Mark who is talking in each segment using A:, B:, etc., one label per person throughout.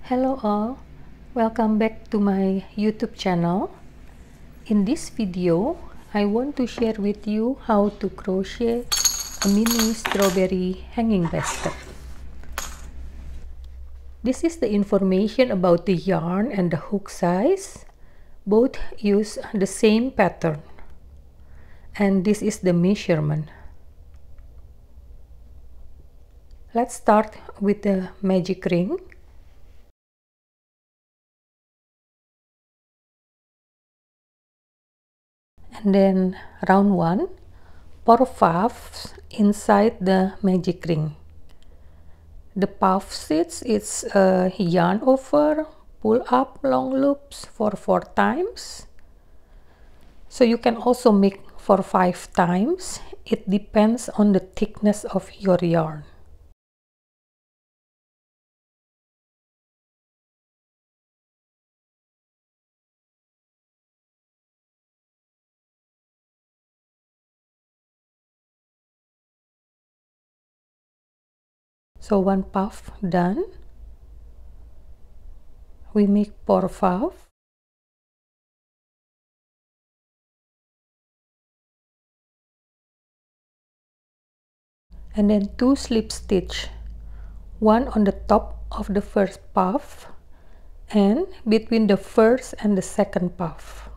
A: Hello all, welcome back to my YouTube channel. In this video, I want to share with you how to crochet a mini strawberry hanging basket. This is the information about the yarn and the hook size. Both use the same pattern. And this is the measurement. Let's start with the magic ring. And then round 1, pour puffs inside the magic ring. The puff stitch is yarn over, pull up long loops for 4 times. So you can also make for 5 times. It depends on the thickness of your yarn. So 1 puff done. We make 4 puff. And then 2 slip stitch. 1 on the top of the first puff and between the first and the second puff.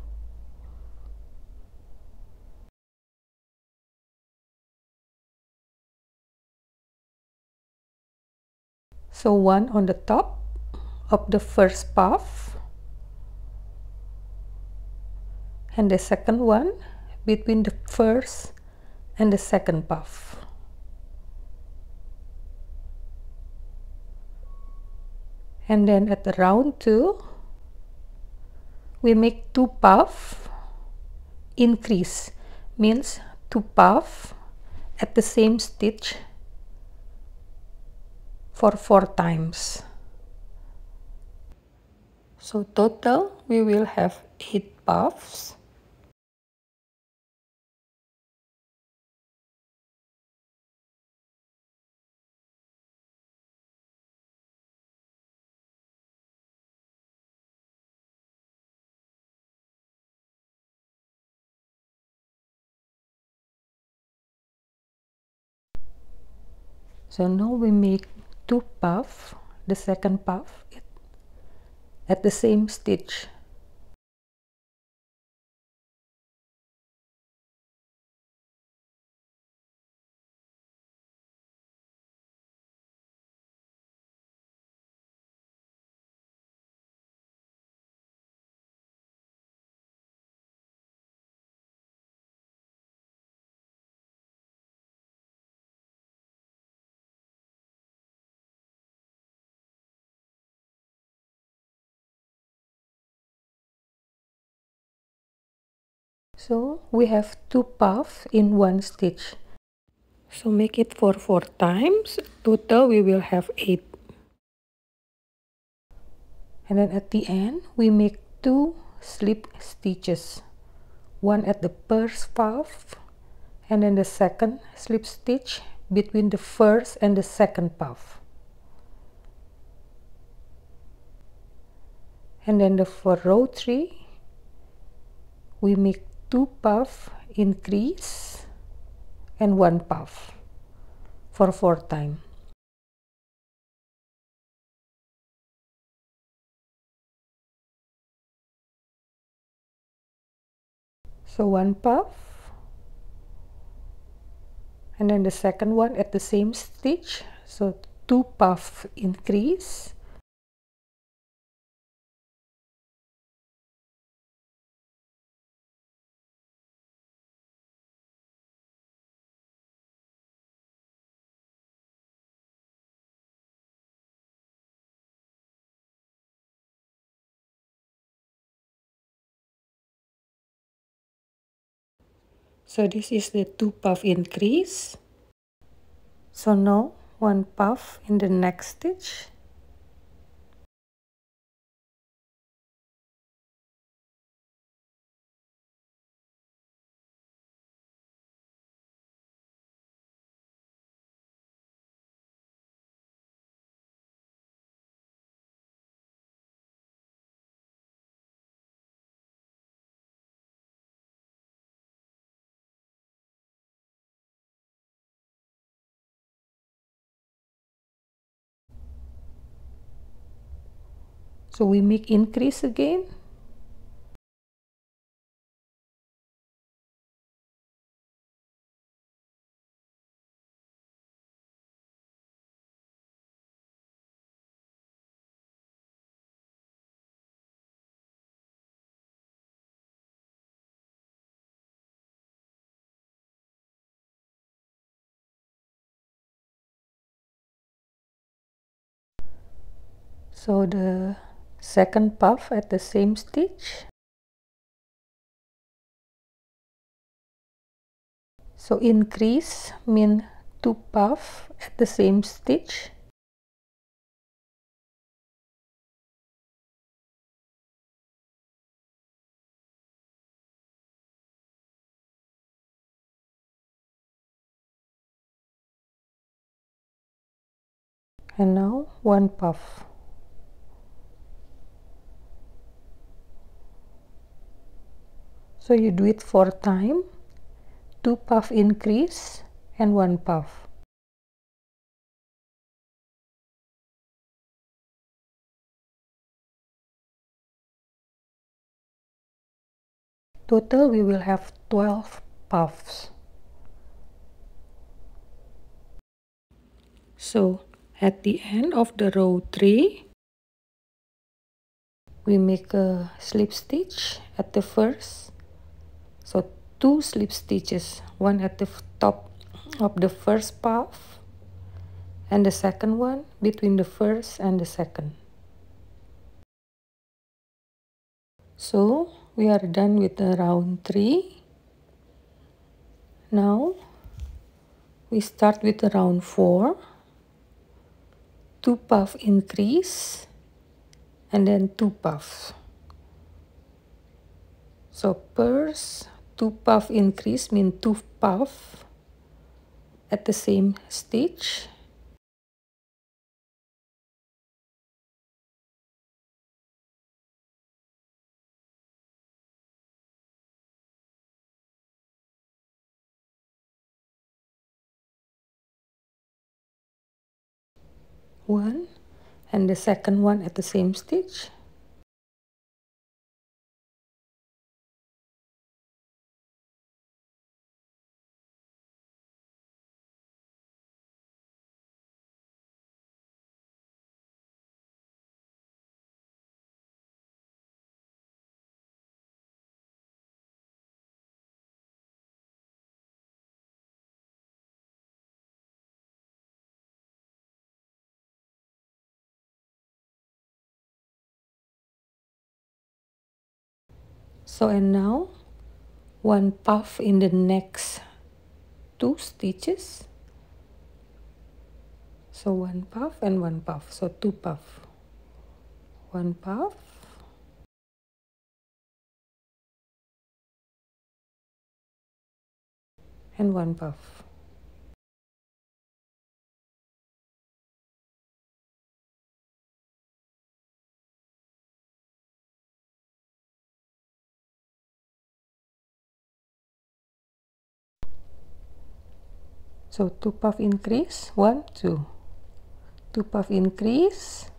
A: So 1 on the top of the first puff and the second one between the first and the second puff. And then at the round 2 we make 2 puff increase, means 2 puff at the same stitch for 4 times. So total we will have 8 puffs. So now we make 2 puff, the second puff at the same stitch. So we have 2 puffs in 1 stitch. So make it for 4 times. Total we will have 8. And then at the end we make 2 slip stitches. 1 at the first puff and then the second slip stitch between the first and the second puff. And then for row 3 we make 2 puff increase and 1 puff for 4 times. So 1 puff and then the second one at the same stitch, so 2 puff increase so this is the 2 puff increase. So now 1 puff in the next stitch. So we make increase again. So the second puff at the same stitch. So increase mean 2 puff at the same stitch. And now 1 puff. So you do it 4 times, 2 puff increase and 1 puff. Total we will have 12 puffs. So at the end of the row 3, we make a slip stitch at the first. So 2 slip stitches, one at the top of the first puff and the second one between the first and the second. So we are done with the round 3. Now we start with the round 4. 2 puff increase and then 2 puffs. So first 2 puff increase mean 2 puff at the same stitch. One and the second one at the same stitch. So and now 1 puff in the next 2 stitches. So 1 puff and 1 puff, so 2 puff. 1 puff and 1 puff. So 2 puff increase, 1, 2. 2 puff increase,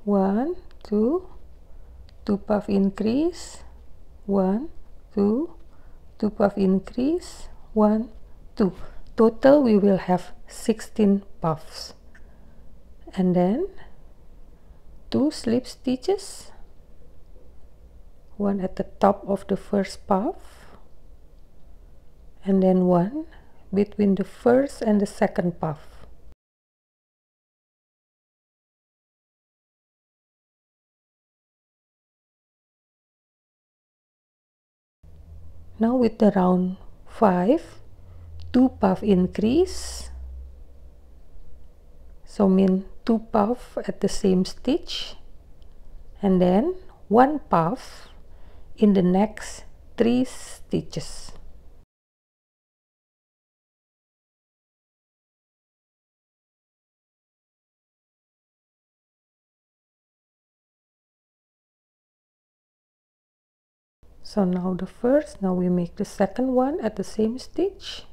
A: 1, 2. 2 puff increase, 1, 2. 2 puff increase, 1, 2. Total we will have 16 puffs. And then 2 slip stitches, one at the top of the first puff and then one between the first and the second puff. Now with the round 5, 2 puff increase, so mean 2 puff at the same stitch and then 1 puff in the next 3 stitches. So now the first, now we make the second one at the same stitch.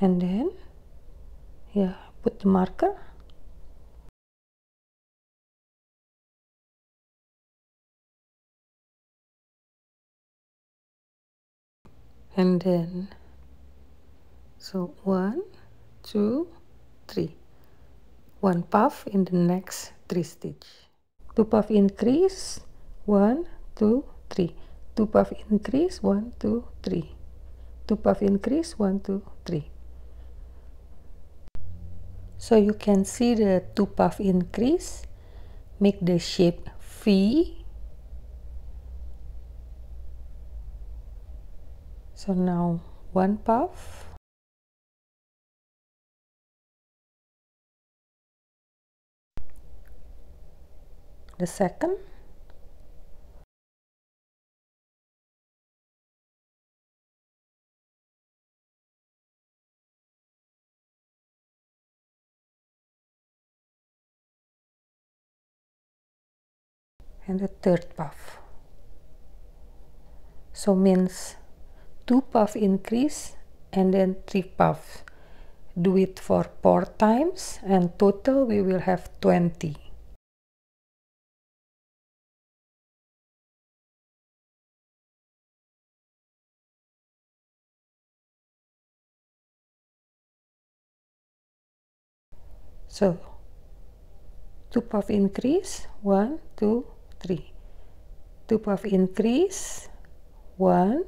A: and then yeah, put the marker, and then so 1 2 3, 1 puff in the next 3 stitch, 2 puff increase, 1 2 3, 2 puff increase, 1 2 3, 2 puff increase, 1 2 3. So you can see the 2 puff increase make the shape V. So now 1 puff, the second, and the third puff. So means 2 puff increase and then 3 puffs. Do it for 4 times and total we will have 20. So 2 puff increase, 1 2 3, 2 puff increase, 1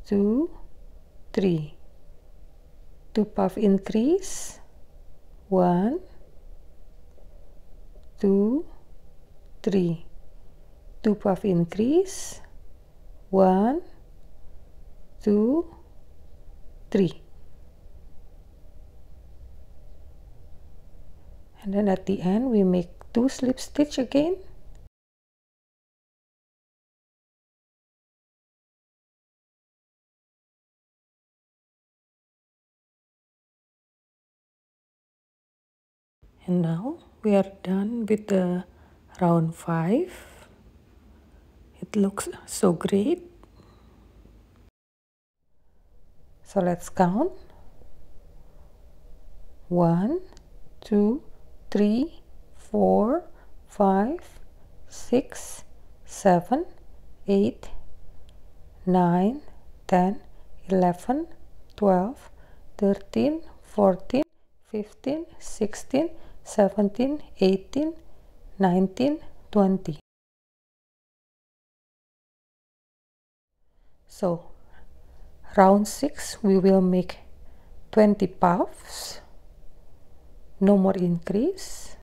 A: 2 3, 2 puff increase, 1 2 3, 2 puff increase, 1 2 3, and then at the end we make 2 slip stitch again, and now we are done with the round 5. It looks so great. So let's count. 1 2 3 4 5 6 7 8 9 10 11 12 13 14 15 16 17 18 19 20. So round 6 we will make 20 puffs, no more increase.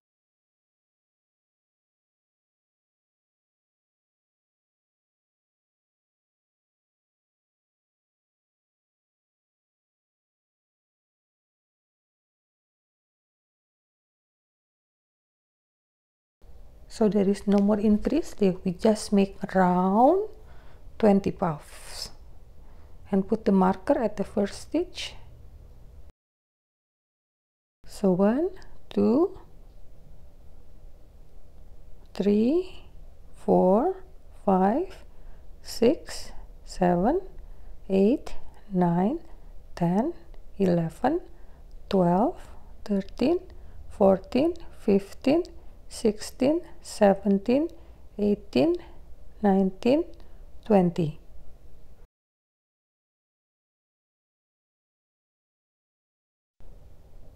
A: So there is no more increase there, we just make around 20 puffs and put the marker at the first stitch. So 1 2 3 4 5 6 7 8 9 10 11 12 13 14 15 16 17 18 19 20.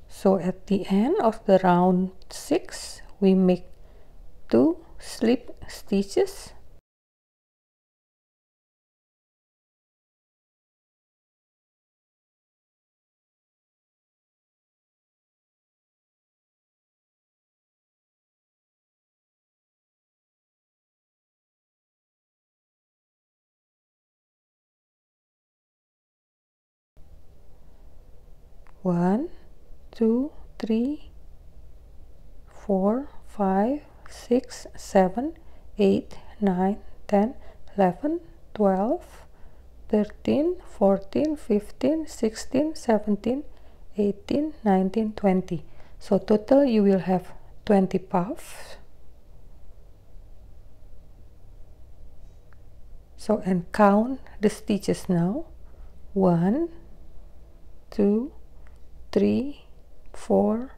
A: So at the end of the round 6 we make 2 slip stitches, one 2 3 4 5 6 7 8 9 10 11 12 13 14 15 16 17 18 19 20. So total you will have 20 puffs. So and count the stitches now. 1 2 3, 4,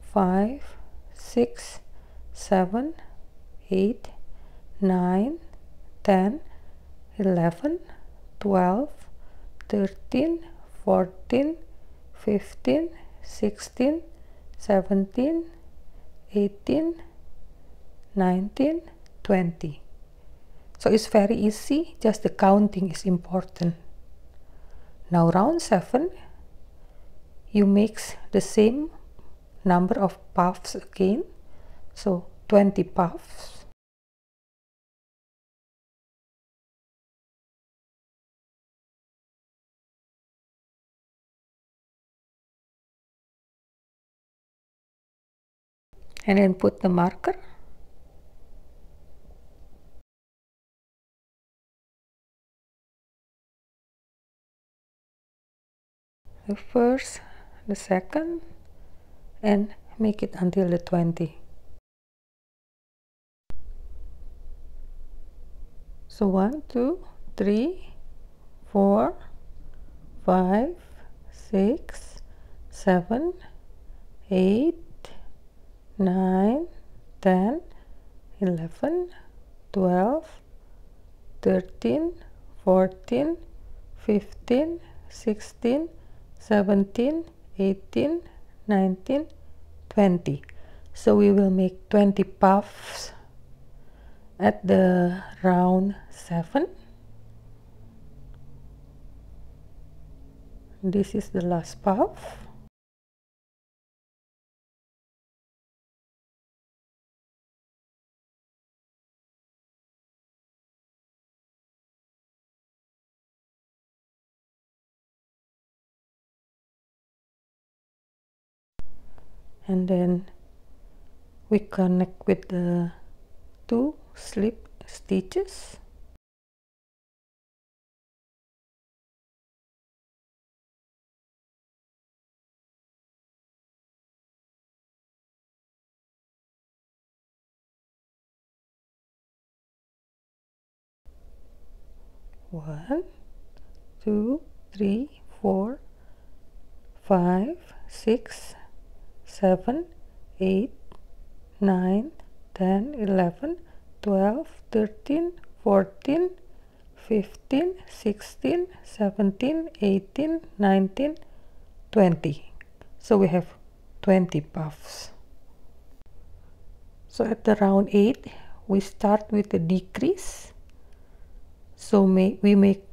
A: 5, 6, 7, 8, 9, 10, 11, 12, 13, 14, 15, 16, 17, 18, 19, 20. So it's very easy, just the counting is important. Now round 7, you mix the same number of puffs again, so 20 puffs. And then put the marker. The first, the second, and make it until the 20. So 1, 2, 3, 4, 5, 6, 7, 8, 9, 10, 11, 12, 13, 14, 15, 16, 17, 18, 19, 20. So we will make 20 puffs at the round 7. This is the last puff. And then we connect with the 2 slip stitches. One, 2, 3, 4, 5, 6, 7, 8, 9, 10, 11, 12, 13, 14, 15, 16, 17, 18, 19, 20. So we have 20 puffs. So at the round 8, we start with the decrease. So we make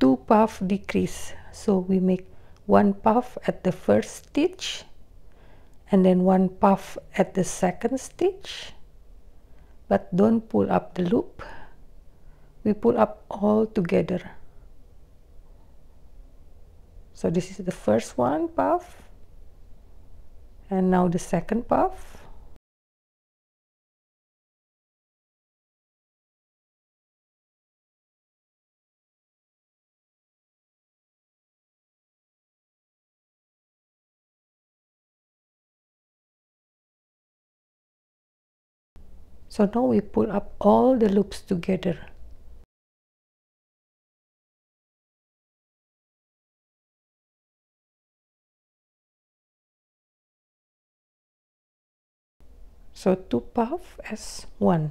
A: 2 puff decrease. So we make 1 puff at the first stitch and then 1 puff at the second stitch, but don't pull up the loop. We pull up all together. So this is the first 1 puff, and now the second puff. So now we pull up all the loops together. So 2 puff as 1.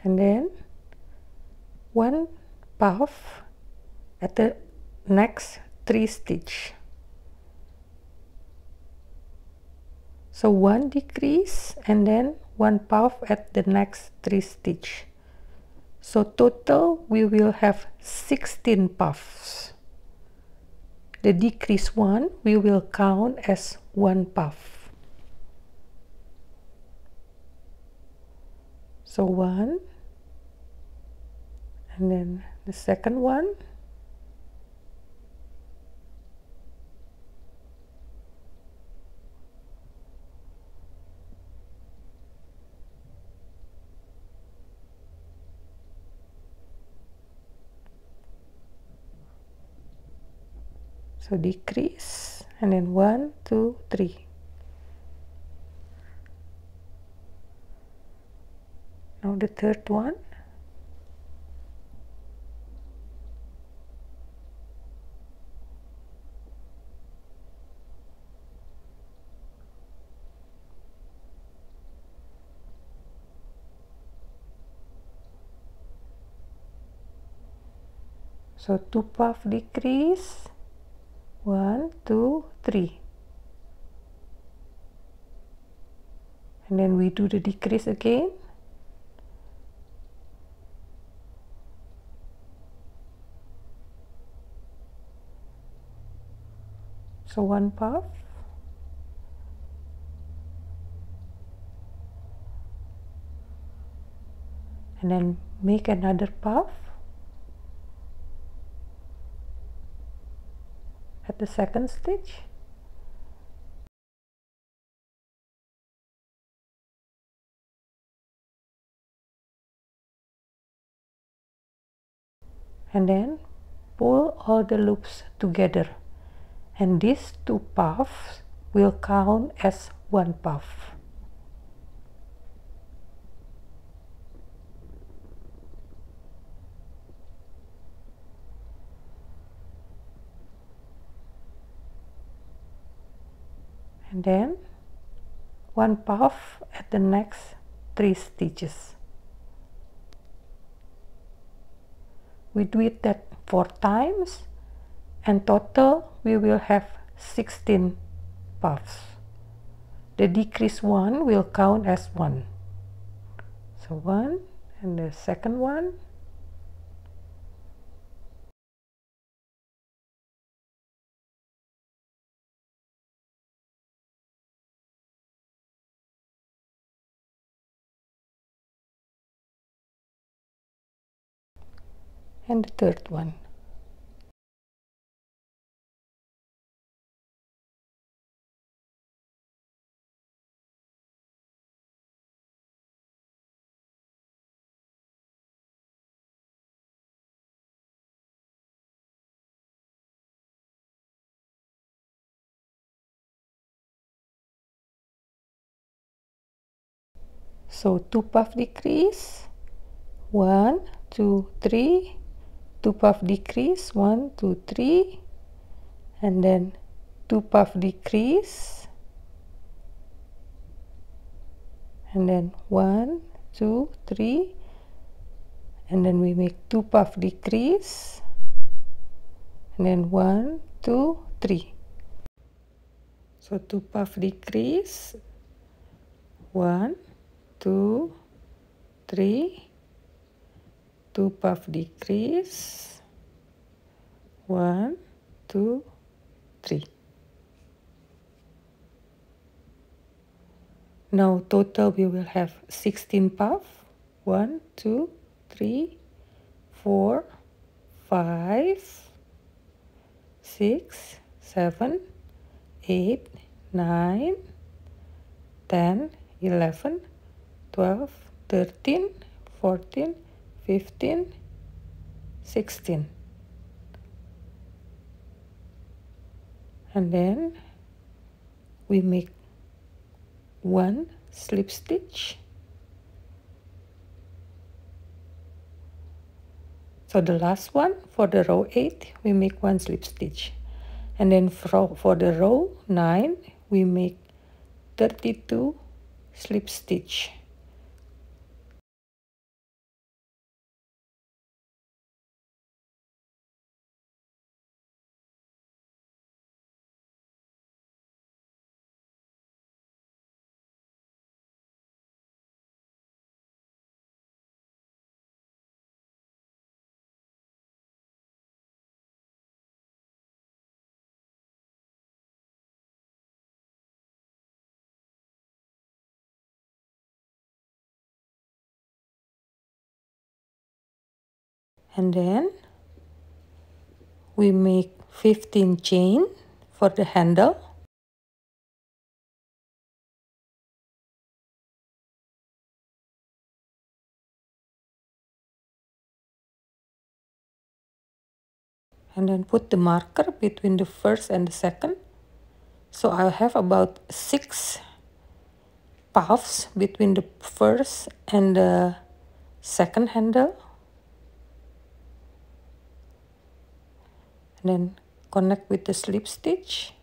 A: And then 1 puff at the next 3 stitch. So 1 decrease and then 1 puff at the next 3 stitch. So total we will have 16 puffs. The decrease 1 we will count as 1 puff. So 1, and then the second one, so decrease, and then 1, 2, 3. Now the third one, So 2 puff decrease, 1 2 3, and then we do the decrease again. So 1 puff, and then make another puff at the second stitch, and then pull all the loops together, and these 2 puffs will count as 1 puff. And then 1 puff at the next 3 stitches. We do it that 4 times, and total we will have 16 puffs. The decrease one will count as 1. So 1, and the second one, and the third one. So 2 puff decrease, 1 2 3, 2 puff decrease, 1 2 3, and then 2 puff decrease, and then 1 2 3, and then we make 2 puff decrease, and then 1 2 3. So 2 puff decrease, 1 2 3, 2 puff decrease, 1 2 3. Now total we will have 16 puff. 1 2 3 4 5 6 7 8 9 10 11 12 13 14 15 16, and then we make 1 slip stitch. So the last one for the row 8 we make 1 slip stitch, and then for the row 9 we make 32 slip stitch. And then we make 15 chain for the handle, and then put the marker between the first and the second. So I have about 6 puffs between the first and the second handle, and then connect with the slip stitch,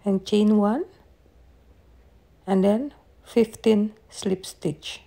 A: and chain 1 and then 15 slip stitch.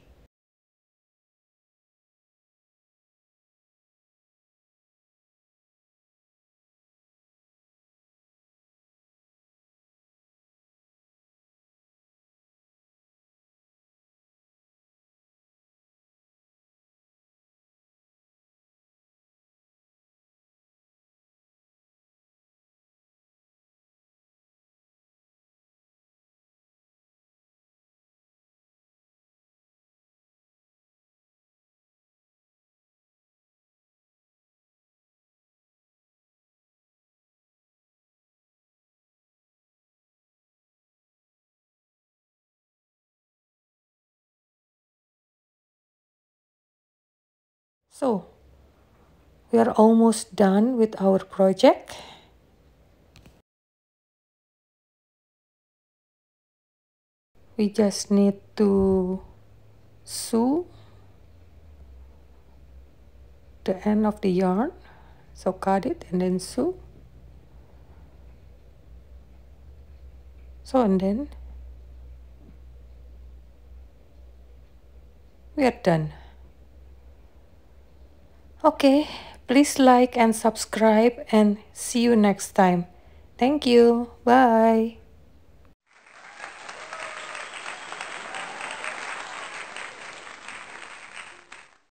A: So we are almost done with our project. We just need to sew the end of the yarn. So cut it and then sew. So and then we are done. Okay, please like and subscribe and see you next time. Thank you. Bye.